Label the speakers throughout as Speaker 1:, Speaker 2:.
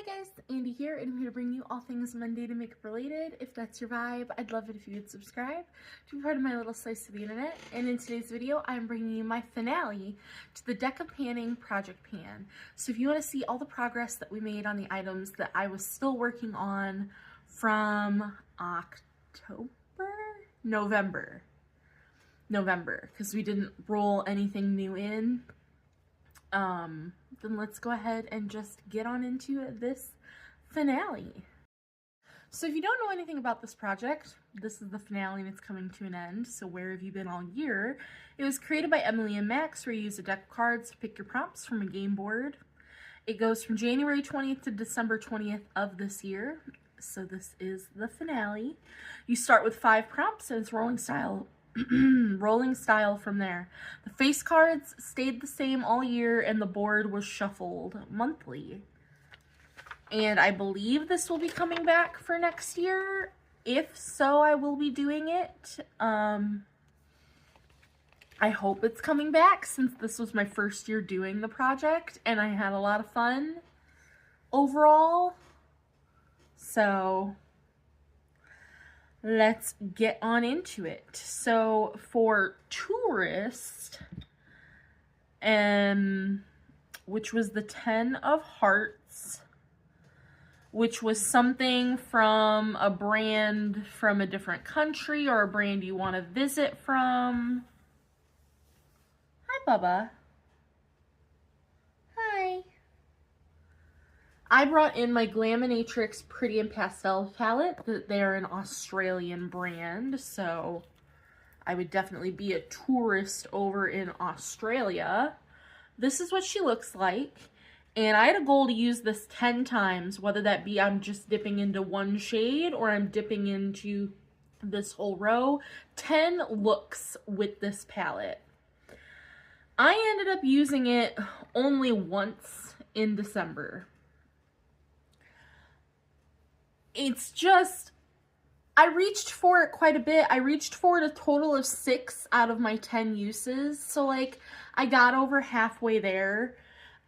Speaker 1: Hi guys, Andy here, and I'm here to bring you all things Monday to makeup related. If that's your vibe, I'd love it if you would subscribe to be part of my little slice of the internet. And in today's video, I'm bringing you my finale to the Deck of Panning Project Pan. So if you want to see all the progress that we made on the items that I was still working on from November, because we didn't roll anything new in. Then let's go ahead and just get on into this finale. So if you don't know anything about this project, this is the finale and it's coming to an end. So where have you been all year? It was created by Emily and Max, where you use a deck of cards to pick your prompts from a game board. It goes from January 20th to December 20th of this year. So this is the finale. You start with 5 prompts and it's rolling style. Rolling style from there. The face cards stayed the same all year and the board was shuffled monthly. And I believe this will be coming back for next year. If so, I will be doing it. I hope it's coming back since this was my first year doing the project and I had a lot of fun overall. So let's get on into it. So for Tourist, which was the 10 of Hearts, which was something from a brand from a different country or a brand you want to visit from. Hi, Bubba. Hi. I brought in my Glaminatrix Pretty in Pastel palette. They're an Australian brand, so I would definitely be a tourist over in Australia. This is what she looks like, and I had a goal to use this 10 times, whether that be I'm just dipping into one shade or I'm dipping into this whole row. 10 looks with this palette. I ended up using it only once in December. It's just, I reached for it quite a bit. I reached for it a total of 6 out of my 10 uses. So like, I got over halfway there.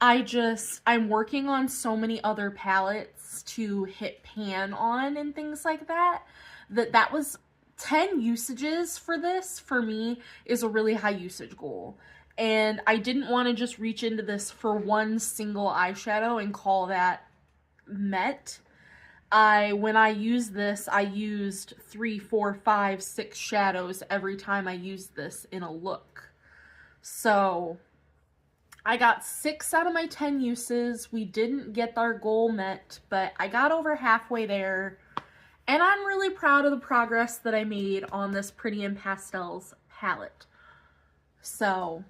Speaker 1: I'm working on so many other palettes to hit pan on and things like that. That was 10 usages for this, for me, is a really high usage goal. And I didn't want to just reach into this for one single eyeshadow and call that met. When I used this, I used 3, 4, 5, 6 shadows every time I used this in a look. So I got 6 out of my 10 uses. We didn't get our goal met, but I got over halfway there. And I'm really proud of the progress that I made on this Pretty in Pastels palette. So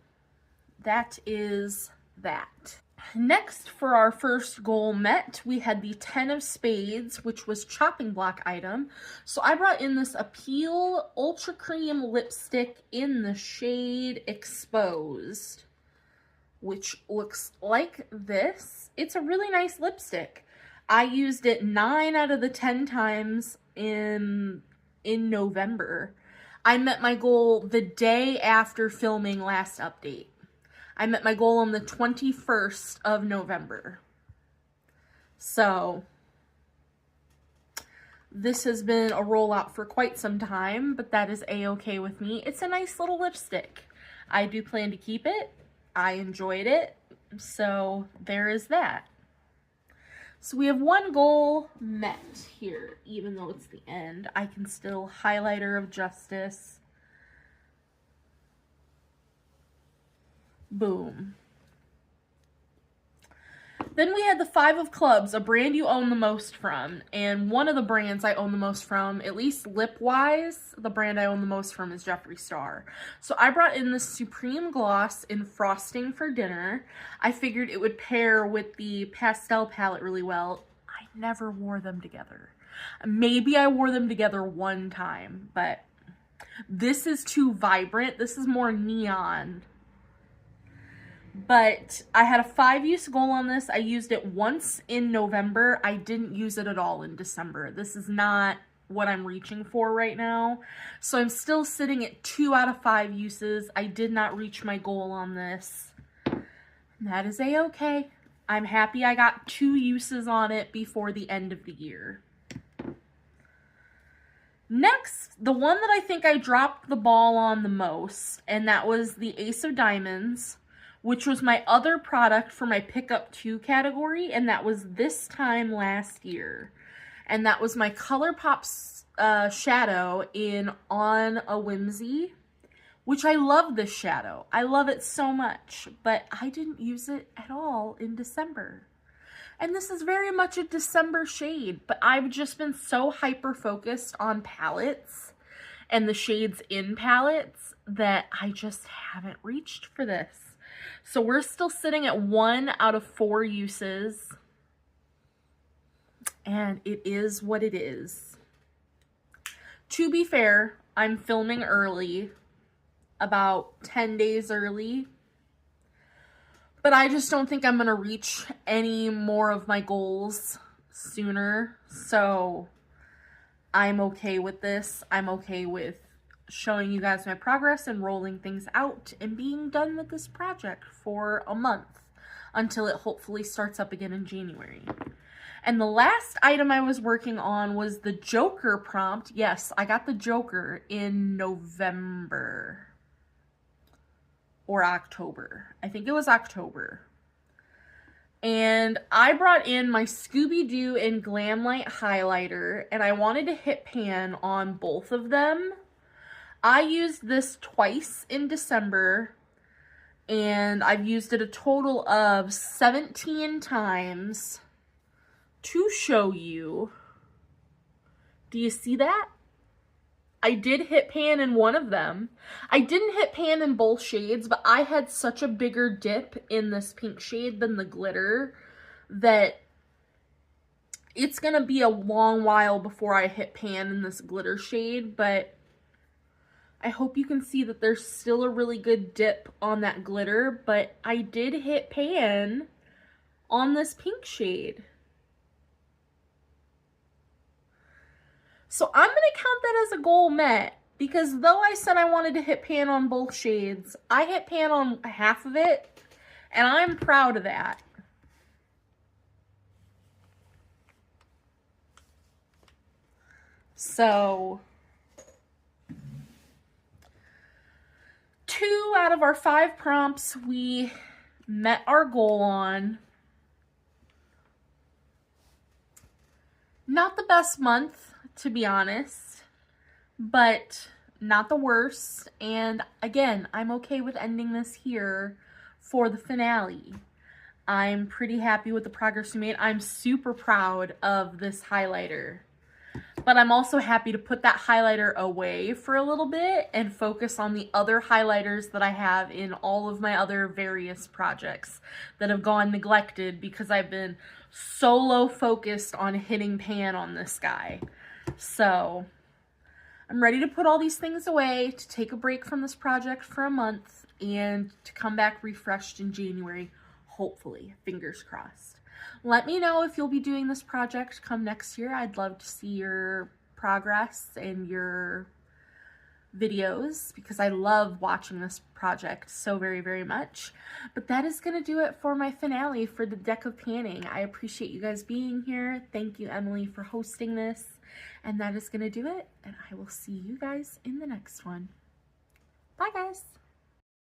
Speaker 1: that is that. Next, for our first goal met, we had the 10 of Spades, which was chopping block item. So I brought in this Appeal Ultra Cream lipstick in the shade Exposed, which looks like this. It's a really nice lipstick. I used it 9 out of the 10 times in November. I met my goal the day after filming last update. I met my goal on the 21st of November. So this has been a rollout for quite some time, but that is a-okay with me. It's a nice little lipstick. I do plan to keep it. I enjoyed it. So there is that. So we have one goal met here, even though it's the end. I can still Highlighter of Justice. Boom. Then we had the 5 of Clubs, a brand you own the most from. And one of the brands I own the most from, at least lip-wise, the brand I own the most from is Jeffree Star. So I brought in the Supreme Gloss in Frosting for Dinner. I figured it would pair with the pastel palette really well. I never wore them together. Maybe I wore them together one time, but this is too vibrant. This is more neon. But I had a 5-use goal on this. I used it once in November. I didn't use it at all in December. This is not what I'm reaching for right now. So I'm still sitting at 2 out of 5 uses. I did not reach my goal on this. That is a-okay. I'm happy I got 2 uses on it before the end of the year. Next, the one that I think I dropped the ball on the most, and that was the Ace of Diamonds, which was my other product for my Pickup 2 category, and that was this time last year. And that was my ColourPop shadow in On a Whimsy, which I love this shadow. I love it so much, but I didn't use it at all in December. And this is very much a December shade, but I've just been so hyper-focused on palettes and the shades in palettes that I just haven't reached for this. So we're still sitting at 1 out of 4 uses, and it is what it is. To be fair, I'm filming early, about 10 days early. But I just don't think I'm going to reach any more of my goals sooner. So I'm okay with this. I'm okay with showing you guys my progress and rolling things out and being done with this project for a month until it hopefully starts up again in January. And the last item I was working on was the Joker prompt. Yes, I got the Joker in November. Or October. I think it was October. And I brought in my Scooby-Doo and Glamlight highlighter, and I wanted to hit pan on both of them. I used this twice in December, and I've used it a total of 17 times to show you. Do you see that? I did hit pan in one of them. I didn't hit pan in both shades, but I had such a bigger dip in this pink shade than the glitter that it's going to be a long while before I hit pan in this glitter shade, but I hope you can see that there's still a really good dip on that glitter, but I did hit pan on this pink shade. So I'm going to count that as a goal met, because though I said I wanted to hit pan on both shades, I hit pan on half of it, and I'm proud of that. So 2 out of our 5 prompts we met our goal on. Not the best month, to be honest, but not the worst. And again, I'm okay with ending this here for the finale. I'm pretty happy with the progress we made. I'm super proud of this highlighter, but I'm also happy to put that highlighter away for a little bit and focus on the other highlighters that I have in all of my other various projects that have gone neglected because I've been solo focused on hitting pan on this guy. So I'm ready to put all these things away, to take a break from this project for a month, and to come back refreshed in January, hopefully, fingers crossed. Let me know if you'll be doing this project come next year. I'd love to see your progress and your videos, because I love watching this project so very, very much. But that is going to do it for my finale for the Deck of Panning. I appreciate you guys being here. Thank you, Emily, for hosting this. And that is going to do it, and I will see you guys in the next one. Bye, guys.